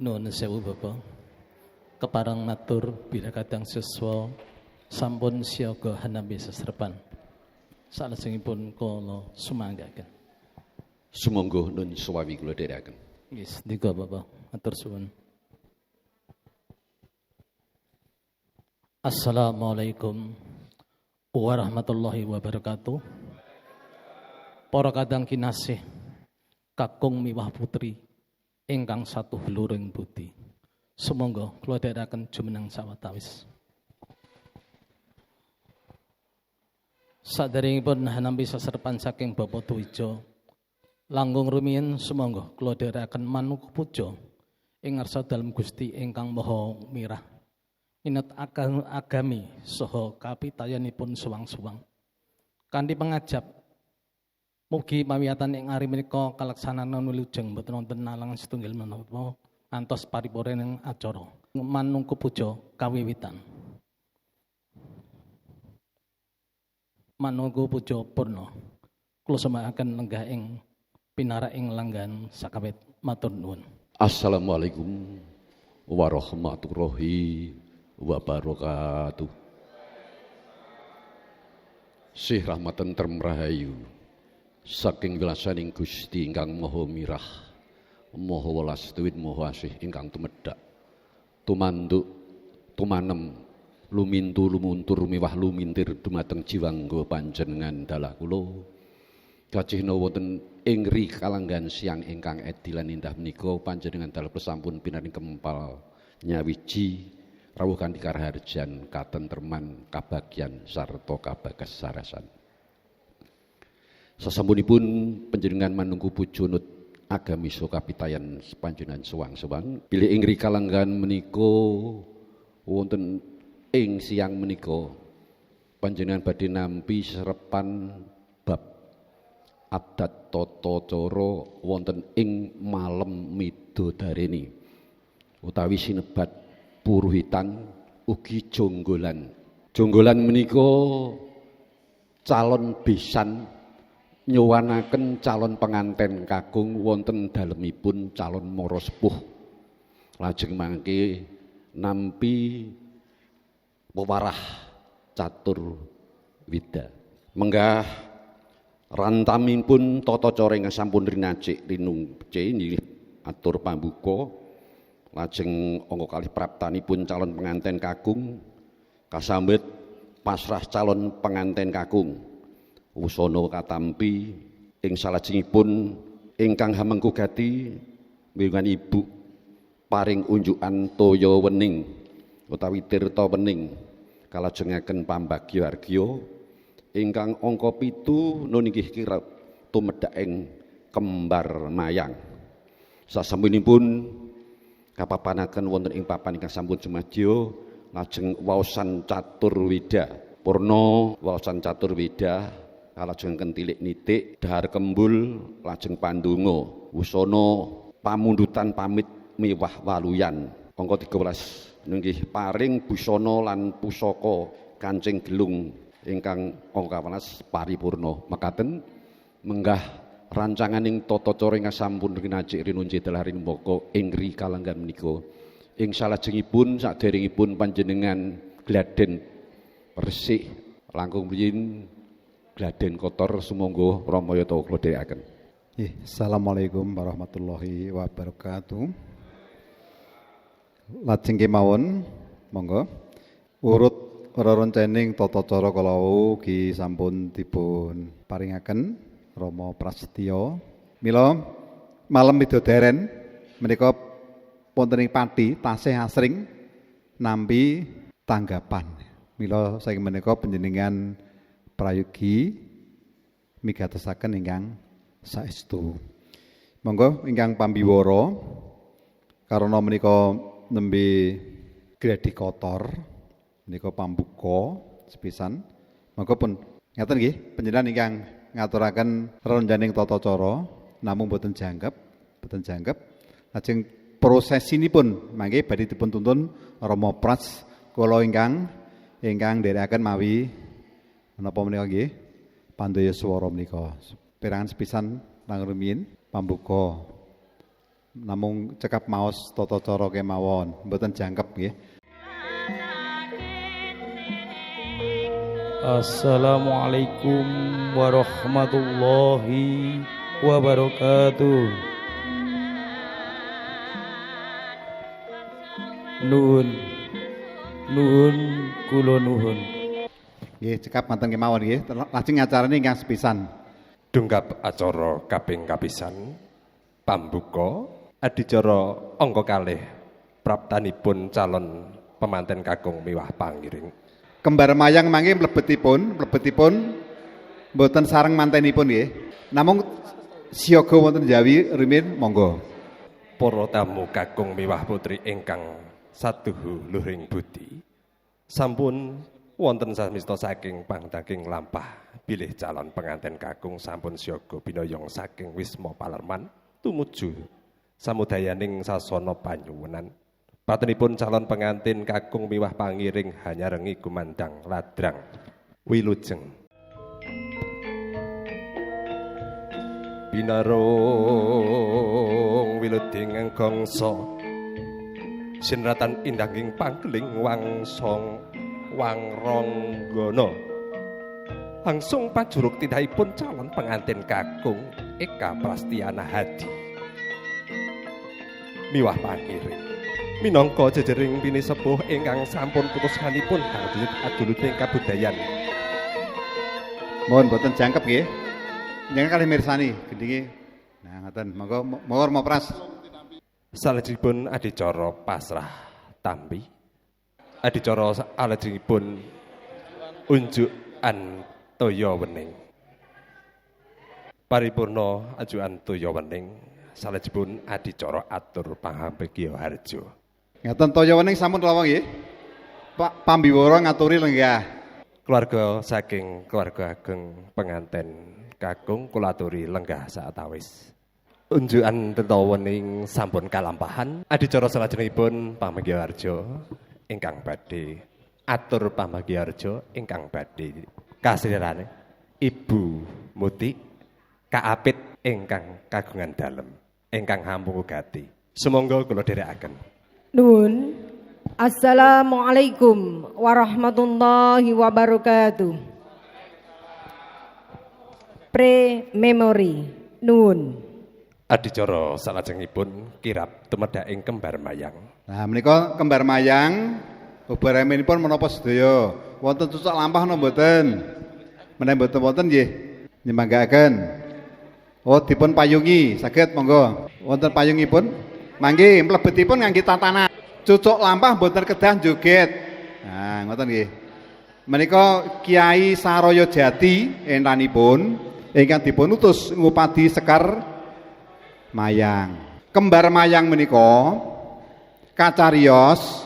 Nuwun sewu Bapak. Keparang matur bila kadang siswa sampun siaga hanapi sesrepan. Salajengipun kula sumanggaken. Sumangga nun suwawi kula dherekaken. Nggih, ndika Bapak, matur suwun. Assalamualaikum warahmatullahi wabarakatuh. Para kadang kinasih kakung miwah putri ingkang satu luring budi. Sumangga kula dherekaken jumeneng sawetawis. Saderengipun hanampi seserpan saking Bapak Dwija langkung rumiyin sumangga kula dherekaken manuku puja ing ngarsa dalem Gusti ingkang Maha Mirah. Minat agami saha kapitayanipun suwang-suwang. Kanthi pangajap mugi pamiyatan ing ari menika kalaksanan wilujeng boten wonten nalangan setunggal menapa antos paripurning acara. Manungku puja kawiwitan. Manungku puja purna. Kula semakaken lenggah ing pinarak ing langgan sakawit matur nuwun. Assalamualaikum warahmatullahi wabarakatuh. Sih rahmat tentrem rahayu saking wilasaning Gusti ingkang Maha Mirah, Maha welas tuwin Maha asih ingkang tumedhak, tumanduk, tumanem, lumintu lumuntur miwah lumintir dumateng jiwangga panjenengan dalah kula. Kacihna wonten ing kalanggan siang ingkang edi lan indah menika panjenengan dalah sampun pinaring kempal nyawiji rawuh kanthi karaharjan, katentreman, kabagyan sarta kabagassarasan. Sasampunipun panjenengan manungku puja nut agami so kapitayan panjenengan sewang-sewang bilih ing kalanggan menika wonten ing siang menika panjenengan badhe nampi serepan bab adat tata cara wonten ing malem midodareni utawi sinebat puruhitan ugi jonggolan. Jonggolan menika calon besan nyuwanaken calon penganten kakung wonten dalemipun calon mara sepuh. Lajeng mangke nampi pewarah catur wida. Menggah rantamipun tata cara ingkang sampun rinacik rinungce nggih atur pambuka. Lajeng angka kalih praptanipun calon penganten kakung kasambet pasrah calon penganten kakung wusana katampi ing salajengipun ingkang hamengku gati mirengan ibu paring unjukan toya wening utawi tirta wening kalajengaken pambagya argya ingkang angka 7 nun inggih kira tumedhak ing kembar mayang. Sasampunipun kapapanaken wonten ing papan ingkang sampun jumadya lajeng waosan caturwida purna waosan caturwida kalajengaken tilik nitik dahar kembul lajeng pandonga wusana pamundutan pamit miwah waluyan angka 13 nggih paring busana lan pusaka kancing gelung ingkang angka 12 paripurna mekaten menggah rancanganing tata cara ingkang sampun rinacik rinunci dalah rinbaka ing kalanggan menika ing salajengipun saderengipun panjenengan gladen resik langkung riyin gladen kotor sumangga ramaya tawa kula dherekaken. Assalamualaikum warahmatullahi wabarakatuh. Lajeng kemawon monggo urut rerencening tata cara kala ugi sampun dipun paringaken Rama Prasetya. Mila malem midodaren menika wonten ing pati tasih asring nampi tanggapan. Mila saking menika panjenengan prayogi migatosaken ingkang saestu. Monggo ingkang pambiwara karana menika nembe gladi kotor menika pambuka sepisan. Monggo pun ngaten nggih panjenengan ingkang ngaturaken rerenjaning tata cara namung boten jangkep. Lajeng prosesinipun mangke badhe dipun tuntun Rama Pras kula ingkang nderekaken mawi menapa menika nggih pandaya swara menika. Perangan sepisan lang rumiyin pambuka Namung cekap maos tata cara kemawon, mboten jangkep nggih. Assalamualaikum warahmatullahi wabarakatuh. Nuhun kula nuhun. Nggih, cekap manten kemawon nggih. Lajeng acarane ingkang sepisan. Dunggap acara kaping kapisan pambuka adicara angka kalih praptanipun calon pemanten kakung miwah pangiring. Kembar mayang mangke mlebetipun mboten sareng mantenipun nggih. Namung siaga wonten Jawi rumiyin monggo. Para tamu kakung miwah putri ingkang saduhu luhring budi. Sampun wonten samista saking pangdaking lampah bilih calon penganten kakung sampun siaga binayong saking Wisma Palerman tumuju samudayaning sasana panyuwunan. Patenipun calon pengantin kakung miwah pangiring hanyarengi gumandang ladrang wilujeng. Binarung wiluding gangsa sinratan indahing panggeling wangsong wangronggana. Langsung pajuruk tindahipun calon pengantin kakung Eka Prastiana Hadi miwah pangiring. Minangka jejering bini sepuh ingkang sampun putuskanipun hadir aduluting kabudayan. Mohon boten jangkep nggih. Jangan kalih mirsani gendinge. Nah, ngoten. Monggo mau pras. Salajengipun adicara pasrah tampi. Adicara salajengipun unjukan toya wening. Paripurna ajukan toya wening. Salajengipun adicara atur pangambekya harja. Ngaten toya wening sampun lawang nggih. Pak Pambiwara ngaturi lenggah. Keluarga saking keluarga ageng penganten kakung kula aturi lenggah saatawis. Unjukan tetawa wening sampun kalampahan. Adicara salajengipun pamanggiha harja ingkang badhe atur pamanggiha harja ingkang badhe kasirane Ibu Muti kaapit ingkang kagungan dalem ingkang hampung ugati. Sumangga kula dherekaken. Nuhun. Assalamualaikum warahmatullahi wabarakatuh. Pre-memory. Nuhun. Adicara salajengipun kirap tumedhaking kembar mayang. Nah, menika kembar mayang ubaraminipun menapa sedaya? Wonten cucuk lampah napa mboten? Menawi mboten wonten nggih nyemanggaken. Oh, dipun payungi, saged monggo. Wonten payungipun? Mangke mlebetipun ngangge tatanan. Cucuk lampah mboten kedah joget. Nah, ngoten nggih. Menika Kiai Saraya Jati entanipun ingkang dipun utus ngupadi sekar mayang. Kembar mayang menika kacariyos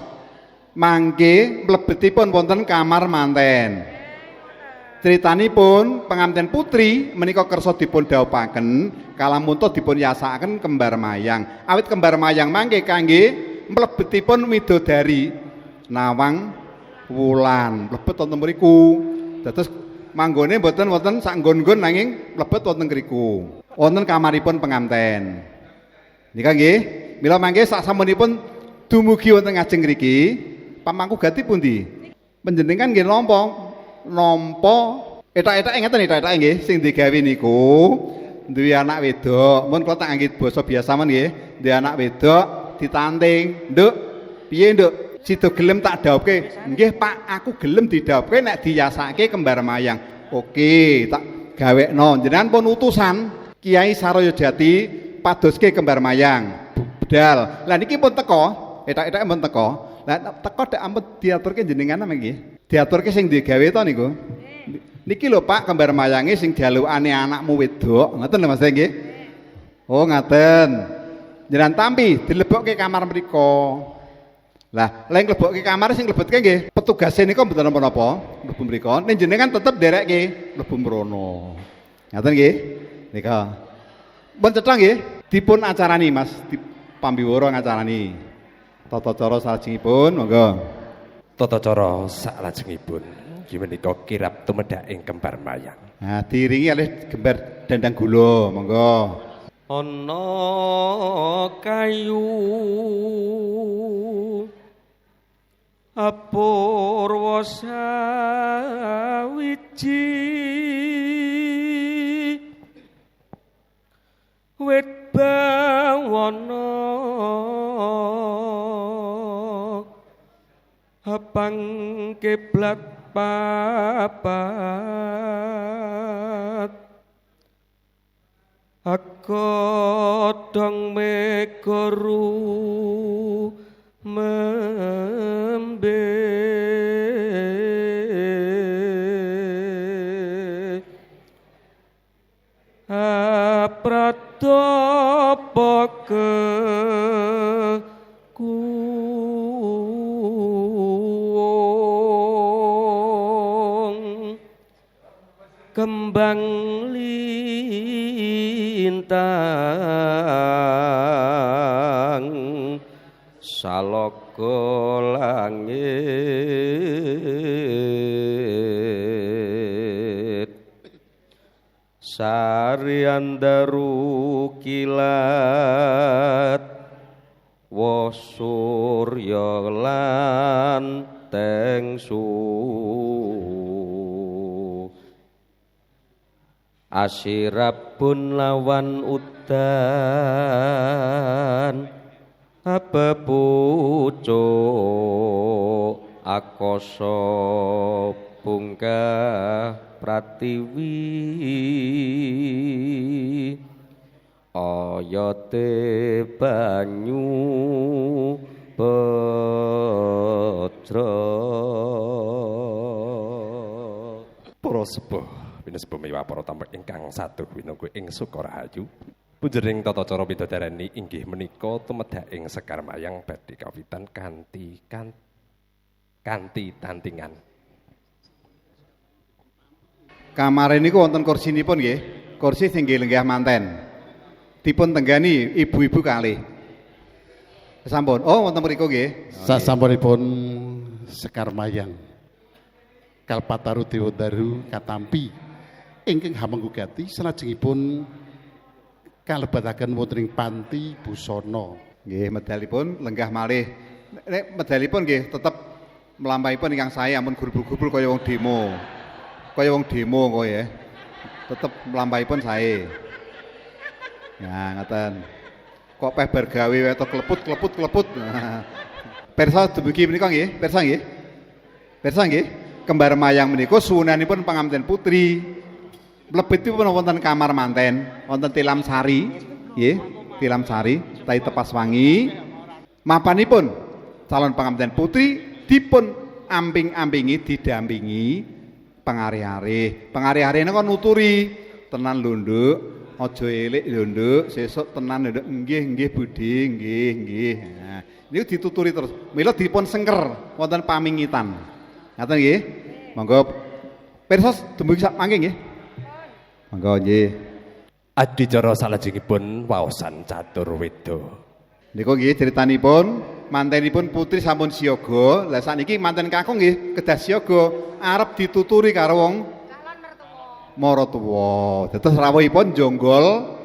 mangke mlebetipun wonten kamar manten. Critanipun pengantin putri menika kersa dipun dhawuhaken kalamunta dipun yasakaken kembar mayang. Awit kembar mayang mangke kangge mlebetipun widodari Nawang Wulan. Mlebet wonten mriku. Dados manggone mboten wonten sak nggon-nggon nanging mlebet wonten mriku. Wonten kamaripun penganten. Nika nggih, mila mangke sasampunipun dumugi wonten ngajeng mriki, pamangku gati pundi? Panjenengan nggih nampa etak-etak ngeten etak-etak nggih sing digawe niku duwe anak wedok. Mun kula tak anggit basa biasa men nggih, duwe anak wedok ditanting. Nduk, piye nduk? Sida gelem tak dhawuhke. Nggih Pak, aku gelem didhawuhke nek diyasake kembar mayang. Oke, tak gawekno. Jenengan pun utusan Kiai Saraya Jati padoske kembar mayang. Bedal. Lah niki pun teko, etak-etak pun teko. Lah teko dak ampun diaturke jenengan nggih. Diaturke sing digawe to niku. Niki lho Pak kembar mayange sing dialukane anakmu wedok. Ngoten lho Mas nggih. Oh, ngaten. Jenengan tampi dilebokke kamar mriku. Lah, lek mlebokke kamar sing mlebetke nggih, petugase nika mboten napa-napa, mlebu mriku. Ning jenengan tetep nderekke mlebu mrono. Ngaten nggih? Nika. Pun cetha nggih, dipun acarani Mas, Pambiwara ngacarani. Tata cara salajengipun, monggo. Tata cara salajengipun inggih menika kirap tumedhaking kembar mayang. Nah, diiringi oleh gembar dhandang gula, monggo. ana kayu apurwa sawiji wit bawana apang kiblat papat akodong megoru membe apratopo kekuwung kembang lintang saloka langit sariandaru kilat wa surya lan tengsu asirapun lawan udan apa pucuk akasa bungkah pratiwi oyate banyu patra para sepuh Pinus Bumi para tamu ingkang saduh winungku ing Sukarahayu. Punjering tata cara midodarani inggih menika tumedhak ing Sekar Mayang badhe kawitan kanthi tantingan. Kamare niku wonten kursinipun nggih. Kursi sing nggih lenggah manten. Dipun tenggani ibu-ibu kalih. Sampun. Oh, wonten mriku nggih. Sasampunipun Sekar Mayang. Kalpataru Dewodaru katampi ingkang hamanggugati salajengipun kalebetaken wonten ing panti busana. Nggih, medalipun lenggah malih. Nek medalipun nggih tetep mlampahipun ingkang saya ampun gubul-gubul kaya wong demo. Kaya wong demo kok ya. Tetep mlampahipun sae. Ya, ngaten. Kok peh bergawe weto kleput. Pirsa dumugi menika nggih, pirsa nggih. Pirsa nggih, kembar mayang menika suwunanipun panganten putri. Mlebetipun wonten kamar manten, wonten tilam sari, nggih, tilam sari, tai tepas wangi. Mapanipun calon panganten putri dipun amping-ampingi didampingi pangare-are. Pangare-are niku nuturi tenan lho Nduk, aja elik lho Nduk, sesuk tenan lho Nduk. Nggih Budi, nggih. Nah, niku dituturi terus. Mila dipun sengker wonten pamingitan. Ngaten nggih. Monggo pirsa dumugi sak mangke nggih. Monggo nggih. Adicara salajengipun waosan catur weda. Niku nggih critanipun mantenipun putri sampun siaga. Lah sakniki manten kakung nggih kedah siaga arep dituturi karo wong maratuwa. Dados rawuhipun jonggol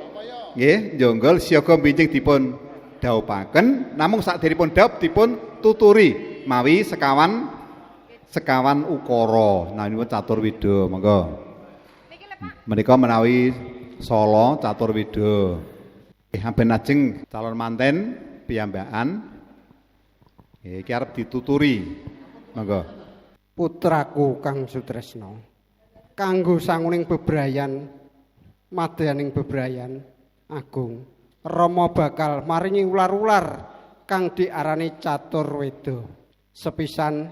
nggih, jonggol siaga bincing dipun dhaupaken, namung sakderipun dhaup dipun tuturi mawi sekawan ukara. Nah niku catur weda, monggo. Menika menawi sala catur weda. Amben ajeng calon manten piyambakan. Iki arep dituturi. Monggo. Putraku Kang Sutresna. Kanggo sanguning bebrayan madyaning bebrayan agung. Rama bakal maringi ular-ular kang diarani catur weda. Sepisan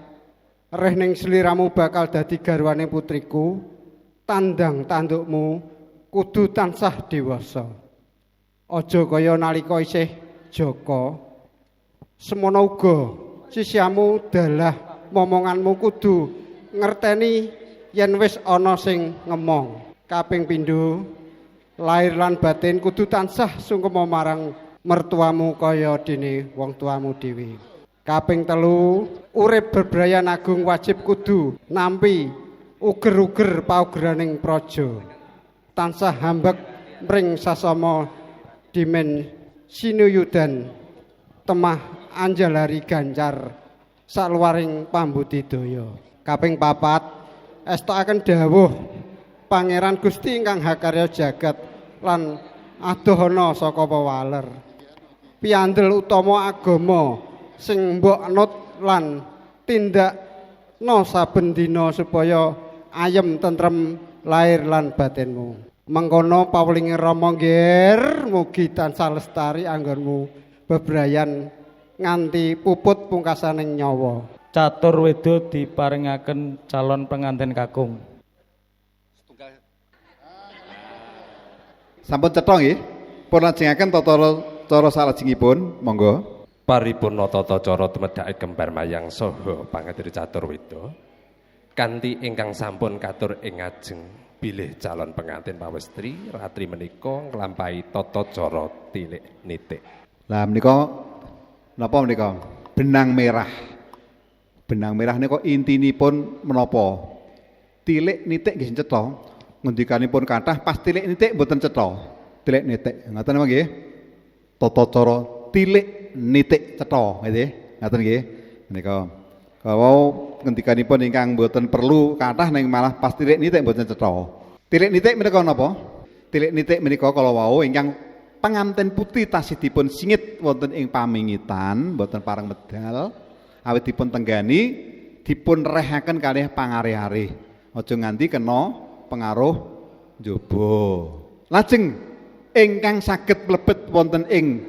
reh ning sliramu bakal dadi garwane putriku. Tandang tandukmu kudu tansah dewasa. Aja kaya nalika isih jaka. Semono uga sisiamu dalah momonganmu kudu ngerteni yen wis ana sing ngemong. Kaping pindho lahir lan batin kudu tansah sungkem marang mertuamu kaya dene wong tuamu dhewe. Kaping telu urip bebrayan agung wajib kudu nampi uger-uger paugeraning praja. Tansah hambek mring sasama Dimen Sinuyudan temah Anjalari Gancar saluwaring pambudidaya. Kaping 4 estokaken dawuh Pangeran Gusti ingkang hakarya jagat lan adohana saka pewaler. Piandel utama agama sing mbok anut lan tindakna saben dina supaya ayem tentrem lahir lan batinmu. Mengkono pawulinge Rama nggih mugi tansah lestari anggonmu bebrayan nganti puput pungkasaning nyawa. Catur Weda diparingaken calon pengantin kakung. Sampun cetha nggih. Pun lajengaken tata cara salajengipun, monggo. Paripurna tata cara tumedhake kembar mayang saha pangadiri Catur Weda kanthi ingkang sampun katur ing ngajeng bilih calon pengantin pawestri ratri menika nglampahi tata cara tilik nitik. Lah menika napa menika? Benang merah. Benang merah niku intinipun menapa? Tilik nitik nggih cetha. Ngendikanipun kathah pas tilik nitik mboten cetha. Tilik nitik. Ngoten nggih. Tata cara tilik nitik cetha nggih. Ngoten nggih. Menika kalau ngendikanipun ingkang mboten perlu kathah ning malah pas tilik nitik mboten cetha. Tilik nitik menika napa? Tilik nitik menika kala wau ingkang pengantin putri tasih dipun singit wonten ing pamingitan, mboten pareng medal. Awit dipun tenggani dipun rehaken kalih pangarih-arih. Aja nganti kena pengaruh njaba. Lajeng ingkang saged mlebet wonten ing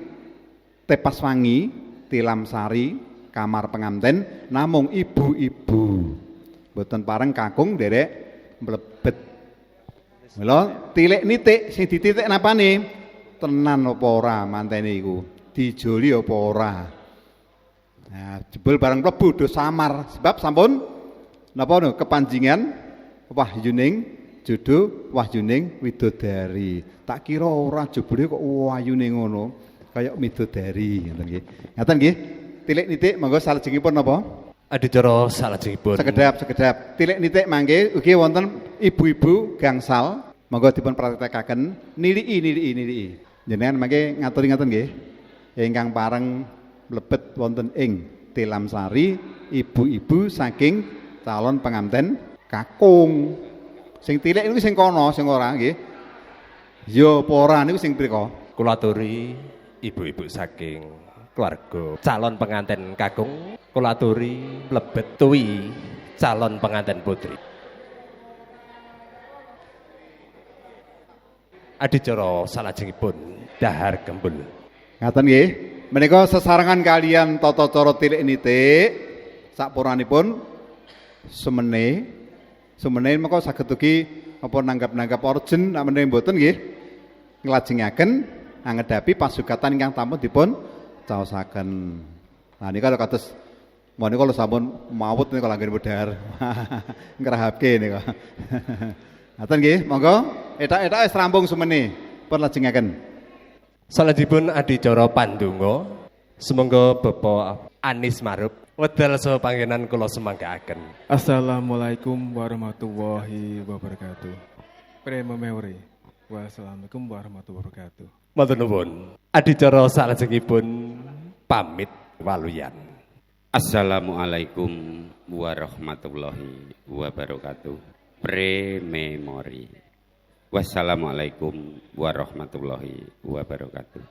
tepas wangi, tilam sari, kamar pengantin namung ibu-ibu. Mboten pareng kakung derek mlebet. Mila tilik nitik sing dititik napane? Tenan apa ora mantene iku? Dijoli apa ora? Nah, jebul bareng mlebu do samar sebab sampun napa no kepanjingan wahyuning jodoh wahyuning widodari. Tak kira ora jebule kok wayune ngono, kaya midodari ngoten nggih. Ngaten nggih. Tilik nitik monggo salajengipun napa? Adicara salajengipun. Sekedap. Tilik nitik mangke ugi wonten ibu-ibu gangsal. Monggo dipun praktekaken niliki. Jenengan mangke ngaturi ngoten nggih. Ingkang pareng mlebet wonten ing tilam sari ibu-ibu saking calon pengantin kakung. Sing tilik niku sing kono, sing ora nggih. Ya apa ora niku sing prika? Kula aturi ibu-ibu saking keluarga calon pengantin kakung, kula aturi mlebet tuwi calon pengantin putri. Adicara salajengipun dahar gembul. Ngaten nggih. Menika sesarengan kalian tata cara tilik nitik sapuranipun semene mengko saged ugi apa nanggap-nanggap orjen nek menawi mboten nggih nglajengaken anggedapi pasugatan ingkang tampun dipun caosaken. Nah nika kados menika lho sampun mawut nika langgen budhar. Ngrahapke nika. Ngaten nggih, monggo etak-etak wis rampung semene pun lajengaken. Salajengipun adicara pandonga sumangga Bapak Anis Maruf wedal saha panggenan kula semanggaaken. Assalamualaikum warahmatullahi wabarakatuh. Prema Mewri. Wassalamualaikum warahmatullahi wabarakatuh. Matur nuwun. Adicara salajengipun pamit waluyan. Assalamualaikum warahmatullahi wabarakatuh. Pre-memori. Wassalamualaikum warahmatullahi wabarakatuh.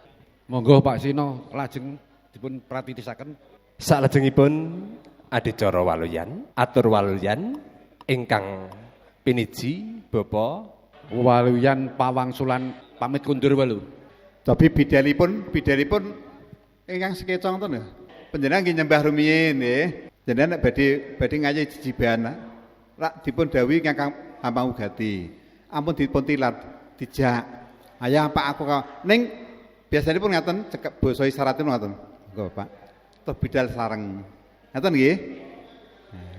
Monggo Pak Sino lajeng dipun pratitisaken. Salajengipun adicara waluyan, atur waluyan ingkang piniji Bapak Waluyan Pawangsulan pamit kundur walu. Tapi bidalipun ingkang sekeca ngoten lho. Panjenengan nggih nyembah rumiyin nggih. Jenengan nek badhe ngaji jijiban rak dipun dawuhi ingkang Hampang Ugati. Ampun dipun tilar dijak. Ayah Pak aku ning biasanipun ngaten cekap basa isyaratipun ngaten. Monggo Pak. Terus bidal sareng. Ngaten nggih.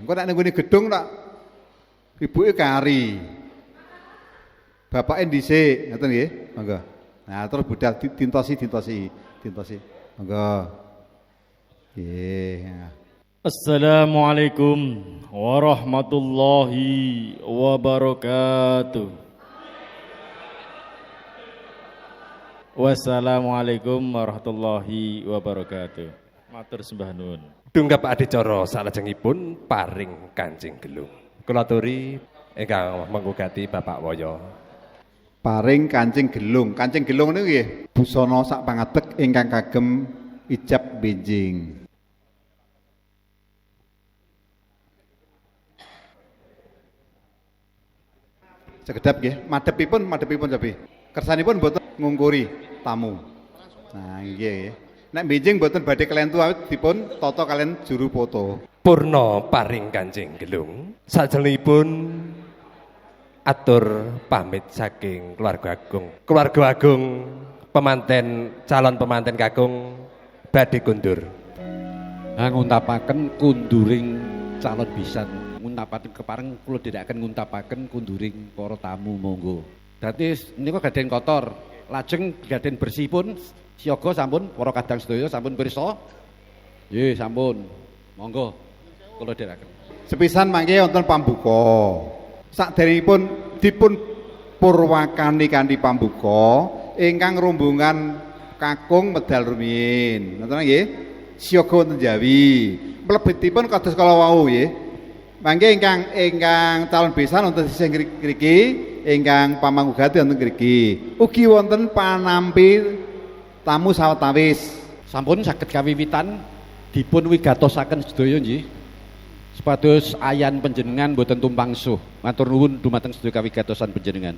Engko nek nggone gedung tak ibuke kari. Bapake dhisik, ngaten nggih. Monggo. Nah, terus budal dintosi. Monggo. Nggih. Assalamualaikum warahmatullahi wabarakatuh. Wassalamualaikum warahmatullahi wabarakatuh. Matur sembah nuwun. Tunggap adicara salajengipun paring Kanjeng Gelung. Kula aturi ingkang menggugati Bapak Waya. Paring Kanjeng Gelung. Kanjeng Gelung niku nggih busana sak pangadeg ingkang kagem ijab benjing. Sekedap nggih, madhepipun tapi kersanipun mboten ngungkuri tamu. Nah, nggih. Nek benjing mboten badhe kelentu awit dipun tata kalian juru foto. Purna paring Kanjeng Gelung. Salajengipun atur pamit saking keluarga agung. Keluarga agung calon pemanten kakung badhe kundur. Nguntapaken kunduring calon bisan. Nguntapaken kepareng kula dherekaken nguntapaken kunduring para tamu monggo. Dadi niku gaden kotor, lajeng gaden bersih pun siaga sampun para kadang sedaya sampun pirsa. Nggih, sampun. Monggo kula dherekaken. Sepisan mangke wonten pambuka. Saderengipun dipun purwakani kanthi pambuka ingkang rombongan kakung medal rumiyin. Ngoten nggih. Siaga wonten Jawi. Mlebetipun kados kala wau nggih. Mangke ingkang calon besan wonten sisih ngriki, ingkang pamanggugati wonten ngriki. Ugi wonten panampi tamu sawetawis. Sampun saged kawiwitan dipun wigatosaken sedaya nggih. Supados ayan panjenengan boten tumpang suh. Matur nuwun dumateng sedaya kawigatosan panjenengan.